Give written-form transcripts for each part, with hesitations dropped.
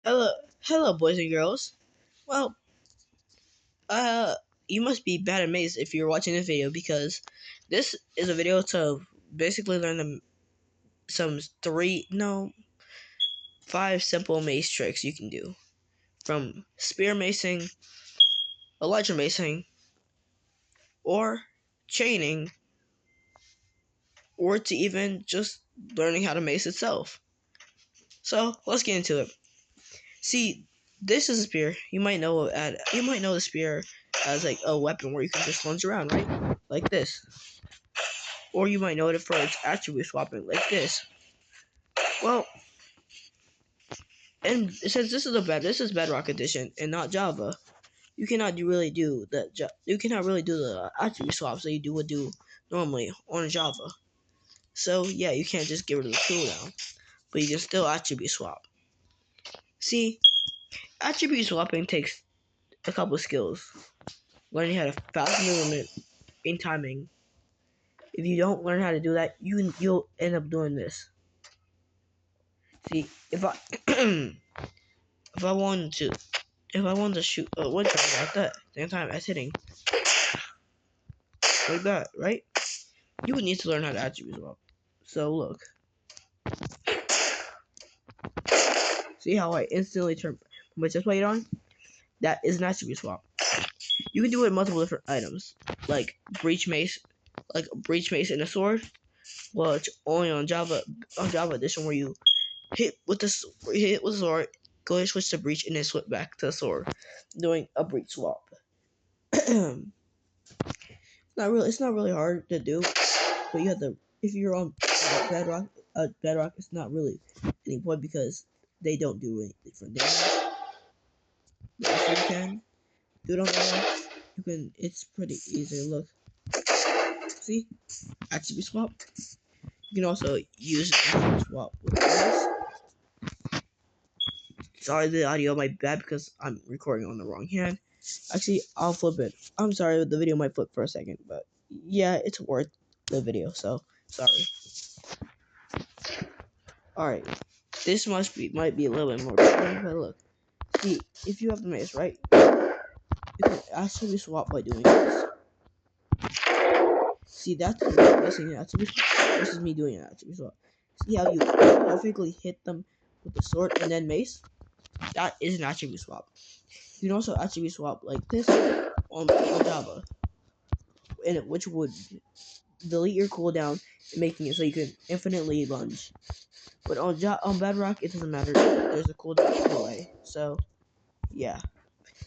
Hello, boys and girls. Well, uh, you must be bad at Mace if you're watching this video because this is a video to basically learn some three, no, five simple Mace tricks you can do from spear macing, elytra macing, or chaining, or to even just learning how to mace itself. So let's get into it. See, this is a spear. You might know the spear as like a weapon where you can just lunge around, right? Like this. Or you might know it for its attribute swapping, like this. Well, and since this is Bedrock Edition and not Java, you cannot really do the attribute swaps that you would do normally on Java. So yeah, you can't just get rid of the cooldown, but you can still attribute swap. See, attribute swapping takes a couple skills. Learning how to fast movement in timing. If you don't learn how to do that, you'll end up doing this. See, if I if I wanted to shoot one target like that, same time as hitting like that, right? You would need to learn how to attribute swap. So look, see how I instantly turn my chest plate on? That is an attribute swap. You can do it with multiple different items, like breach mace, and a sword. Well, it's only on Java edition where you hit with the sword, go ahead switch to breach, and then switch back to the sword, doing a breach swap. It's not really hard to do, but you have to. If you're on Bedrock, it's not really any point because they don't do any different damage. But if you can do it on Bedrock, you can. It's pretty easy. Look, see, attribute swap. You can also use attribute swap with this. Sorry, the audio might be bad because I'm recording on the wrong hand. Actually, I'll flip it. I'm sorry, the video might flip for a second, but yeah, it's worth the video. So sorry. All right, this might be a little bit more better, but look. See, if you have the mace, right, you can actually swap by doing this. See, that's me missing an attribute swap. This is me doing an attribute swap. See how you perfectly hit them with the sword and then mace? That is an attribute swap. You can also attribute swap like this on Java, which would delete your cooldown, making it so you can infinitely lunge. But on Bedrock, it doesn't matter. There's a cooldown anyway. So, yeah.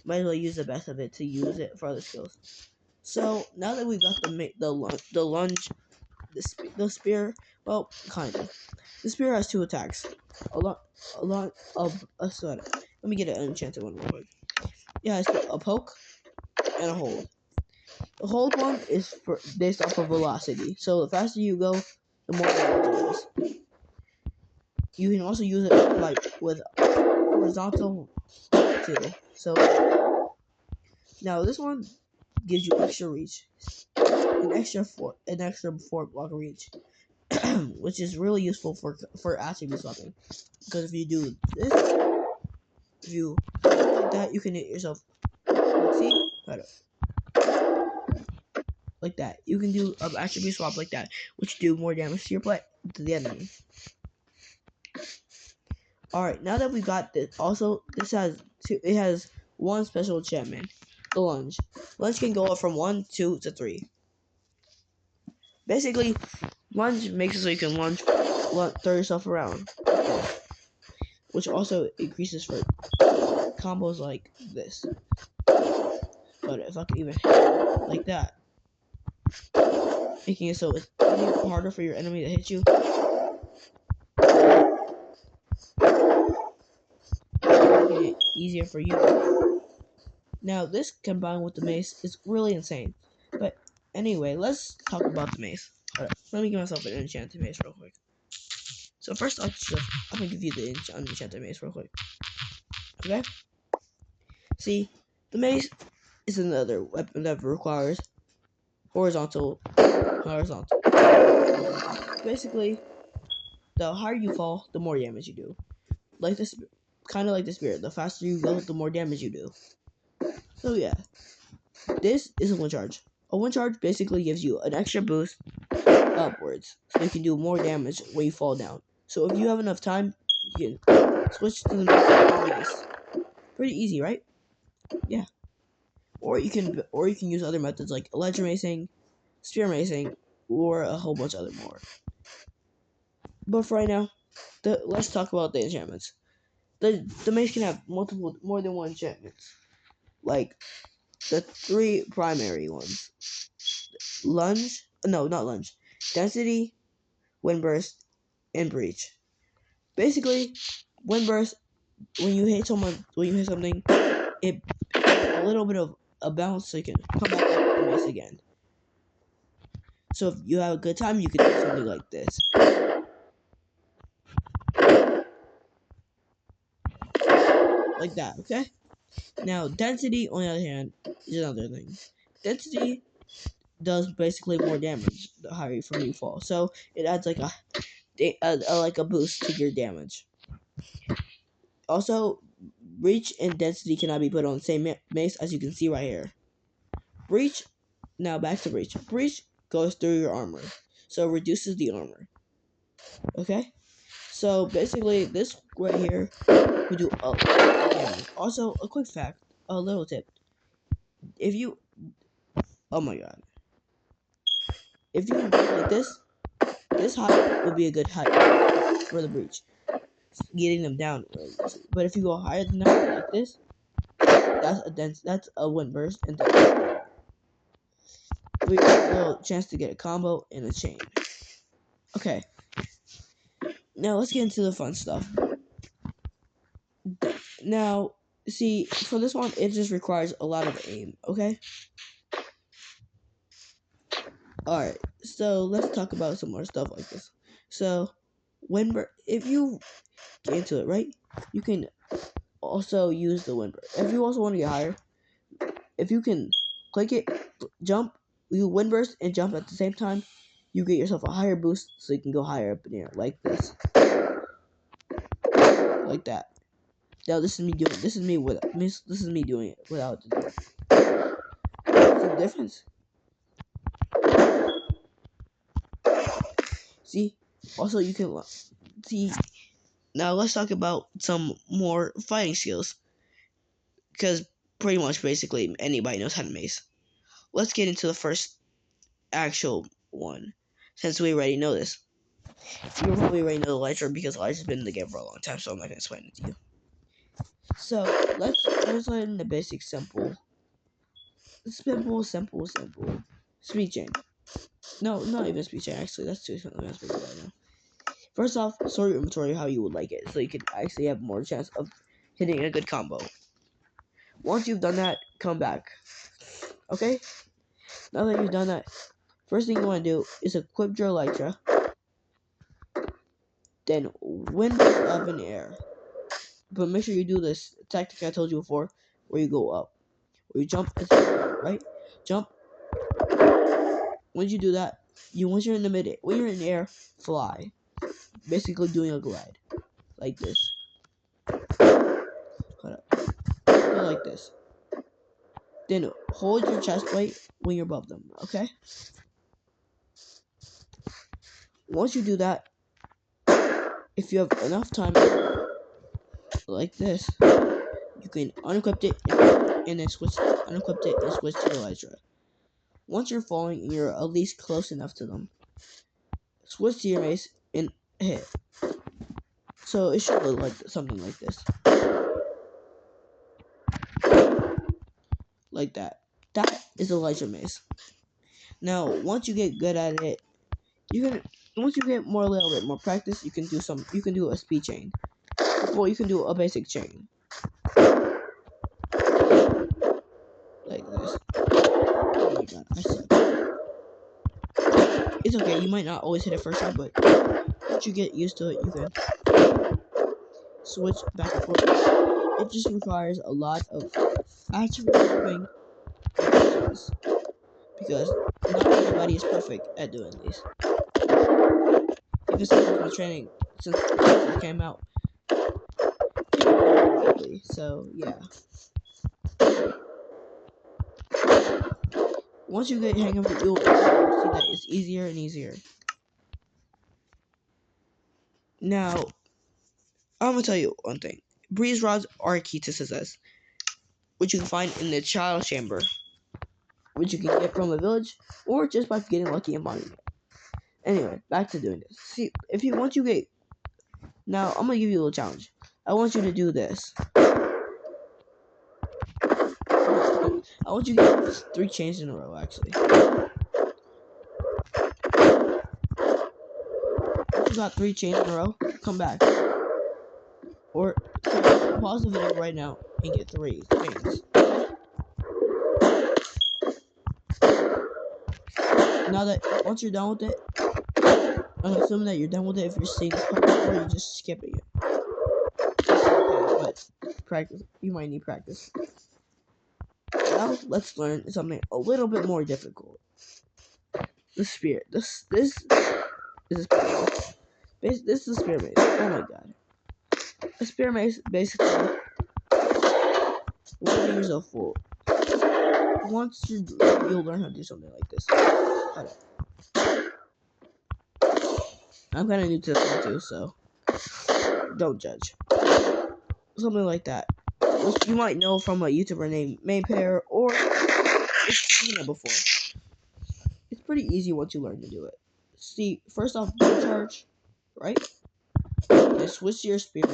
Might as well use the best of it to use it for other skills. So, now that we've got the lunge, the spear, well, kind of. The spear has two attacks. A lot of let me get an enchanted one real quick. Yeah, it's a poke and a hold. The hold one is based off of velocity. So the faster you go, the more damage it is. You can also use it like with horizontal too. So now this one gives you extra reach, an extra four block reach, which is really useful for attribute swapping. Because if you do this, if you like that, you can hit yourself. See, like that. You can do an attribute swap like that, which do more damage to the enemy. Alright, now that we got this, also it has one special enchantment, the lunge. Lunge can go up from 1, 2 to 3. Basically, lunge makes it so you can throw yourself around, which also increases for combos like this. But if I can even hit like that, making it so it's harder for your enemy to hit you, making it easier for you. Now, this combined with the mace is really insane. But anyway, let's talk about the mace. Alright, let me give myself an enchanted mace real quick. So first, I'm gonna give you the enchanted mace real quick. Okay? See, the mace is another weapon that requires horizontal. Basically, the higher you fall, the more damage you do. Like this kind of like the spirit. The faster you go, the more damage you do. So yeah, this is a wind charge. A wind charge basically gives you an extra boost upwards, so you can do more damage when you fall down. So if you have enough time, you can switch to the mace. Pretty easy, right? Yeah. Or you can use other methods like ledger macing, spear macing, or a whole bunch of other more. But for right now, let's talk about the enchantments. The mace can have more than one enchantments, like the 3 primary ones: lunge, no, not lunge, density, wind burst, and breach. Basically, wind burst, when you hit something, it a little bit of a bounce, so you can come back up and mace again. So if you have a good time, you can do something like this. Like that, okay? Now, density, on the other hand, is another thing. Density does basically more damage the higher from you fall. So it adds like a boost to your damage. Also, reach and density cannot be put on the same mace, as you can see right here. Breach, now back to breach. Breach goes through your armor, so it reduces the armor. Okay? So basically, this right here will do a lot of damage. Also, a quick fact, a little tip. If you, oh my god. If you do like this height would be a good height for the breach, getting them down really easy. But if you go higher than that, like this, that's a wind burst, and we have a little chance to get a combo and a chain. Okay, now let's get into the fun stuff. Now, see, for this one, it just requires a lot of aim. Okay. All right, so let's talk about some more stuff like this. So, if you get into it right, you can also use the wind burst. If you also want to get higher, if you can click it, jump, you wind burst and jump at the same time, you get yourself a higher boost, so you can go higher up in the air like this, like that. Now this is me doing. This is me doing it without the door. See the difference? See. Also, you can see. Now let's talk about some more fighting skills, because pretty much basically anybody knows how to mace. Let's get into the first actual one, since we already know this. You probably already know Elytra, because Elytra's been in the game for a long time, so I'm not going to explain it to you. So, let's translate into basic simple. Speed chain. No, not even speed chain, actually. That's too something else right now. First off, sort your inventory how you would like it, so you can actually have more chance of hitting a good combo. Once you've done that, come back. Okay? Now that you've done that, first thing you want to do is equip your Elytra. Then wind up in the air. But make sure you do this tactic I told you before, where you go up. Where you jump, right? Jump. Once you do that, once you're in the air, fly. Basically doing a glide. Like this. Hold up. Go like this. Then hold your chest plate when you're above them, okay? Once you do that, if you have enough time, like this, you can unequip it and then switch to the Elytra. Once you're falling and you're at least close enough to them, switch to your mace and hit. So it should look like something like this. Like that. That is the Elytra mace. Now, once you get good at it, once you get a little bit more practice, you can do a speed chain. Well, you can do a basic chain. Like this. Oh my god, I suck. It's okay, you might not always hit it first time, but once you get used to it, you can switch back and forth. It just requires a lot of actually moving actions, because not everybody is perfect at doing these. Even someone who's been training since it came out, quickly. So yeah. Once you get hang of it, you'll see that it's easier and easier. Now, I'm gonna tell you one thing. Breeze rods are a key to success, which you can find in the child chamber, which you can get from a village, or just by getting lucky and buying it. Anyway, back to doing this. See, if you once you get, now I'm gonna give you a little challenge. I want you to do this. I want you to get 3 chains in a row, actually. If you got 3 chains in a row, come back. Or pause the video right now and get 3 chains. Now that once you're done with it, I'm assuming that you're done with it. If you're seeing this part before, you're just skipping it. Okay, but practice. You might need practice. Now let's learn something a little bit more difficult. The spear. This is a spear mace. This is a spear mace. Oh my god. A spear mace basically will use a fool. Once you'll learn how to do something like this. Hold up. I'm kind of new to this one too, so don't judge. Something like that, which you might know from a YouTuber named Mace or you've seen it before. It's pretty easy once you learn to do it. See, first off, charge, right? Then switch to your spear.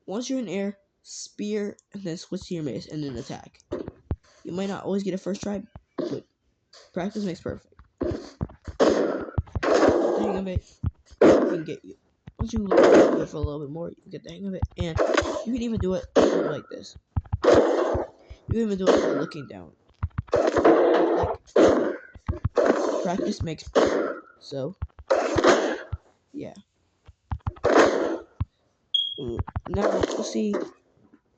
Once you're in air, spear, and then switch to your mace, and then attack. You might not always get a first try, but practice makes perfect. The hang of it, you can get you. Once you learn to do it for a little bit more, you can get the hang of it, and you can even do it like this. You can even do it by looking down. Like, practice makes perfect. So, yeah. Now, see,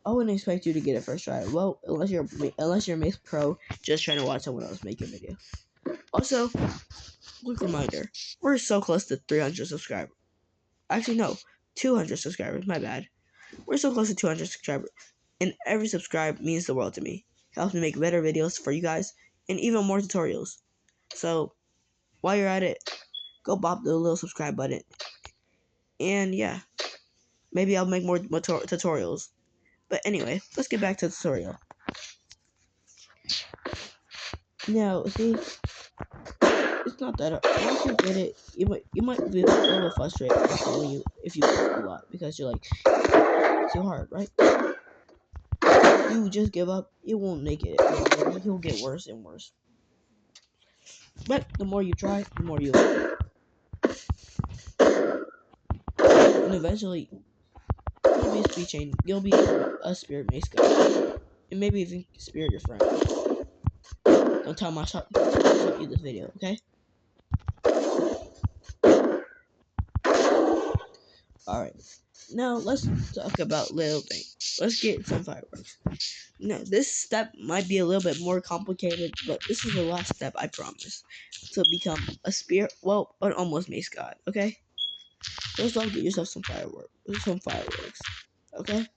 I wouldn't expect you to get it first try. Well, unless you're Mace Pro, just trying to watch someone else make a video. Also, quick reminder: we're so close to 300 subscribers. Actually, no, 200 subscribers. My bad. We're so close to 200 subscribers, and every subscribe means the world to me. It helps me make better videos for you guys, and even more tutorials. So, while you're at it, go bop the little subscribe button, and yeah, maybe I'll make more tutorials. But anyway, let's get back to the tutorial. Now, see, it's not that hard. Once you get it, you might be a little frustrated if you miss a lot because you're like, it's too hard, right? If you just give up, it won't make it. He'll get worse and worse. But the more you try, the more you learn. And eventually, you'll be a speed chain. You'll be a spirit mace guy, and maybe even spirit your friend. Don't tell my shot you this video, okay? Alright, now let's talk about little things. Let's get some fireworks. Now, this step might be a little bit more complicated, but this is the last step, I promise, to become a spirit, well, an almost mace god, okay? First off, get yourself some fireworks, okay?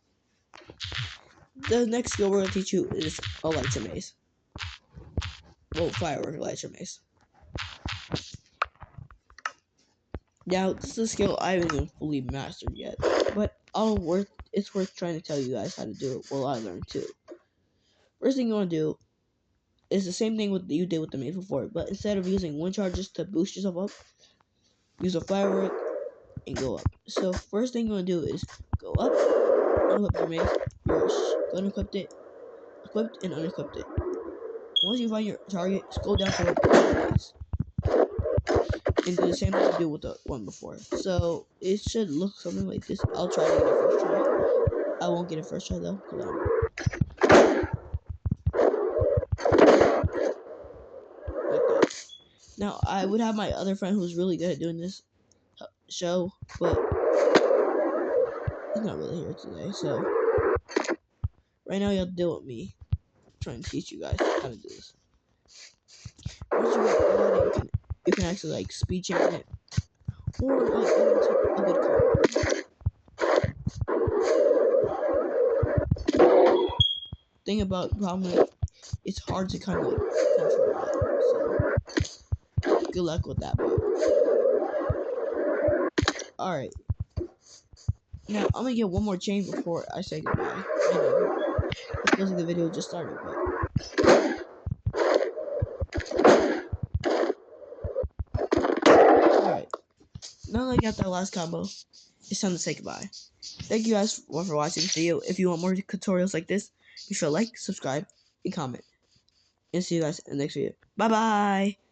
The next skill we're going to teach you is a lighter mace. Well, firework lighter mace. Now, this is a skill I haven't even fully mastered yet, but it's worth trying to tell you guys how to do it while I learn too. First thing you want to do is the same thing you did with the mace before, but instead of using wind charges to boost yourself up, use a firework and go up. So first thing you want to do is go up, unequip your mace, you're unequipped it, equipped and unequipped it. Once you find your target, scroll down to the mace. And do the same thing you did with the one before. So it should look something like this. I'll try to get it first try. I won't get it first try though. Hold on. Like that. Now I would have my other friend who's really good at doing this show, but he's not really here today. So right now you have to deal with me trying to teach you guys how to do this. Once you get good, you can actually like speed chain it, or like a good combo. thing about problem with it's hard to kind of like control it. So good luck with that, bro. All right. Now I'm gonna get one more chain before I say goodbye. I know it feels like the video just started, but all right. Now that I got that last combo, it's time to say goodbye. Thank you guys for watching this video. If you want more tutorials like this, be sure to like, subscribe, and comment. And see you guys in the next video. Bye bye.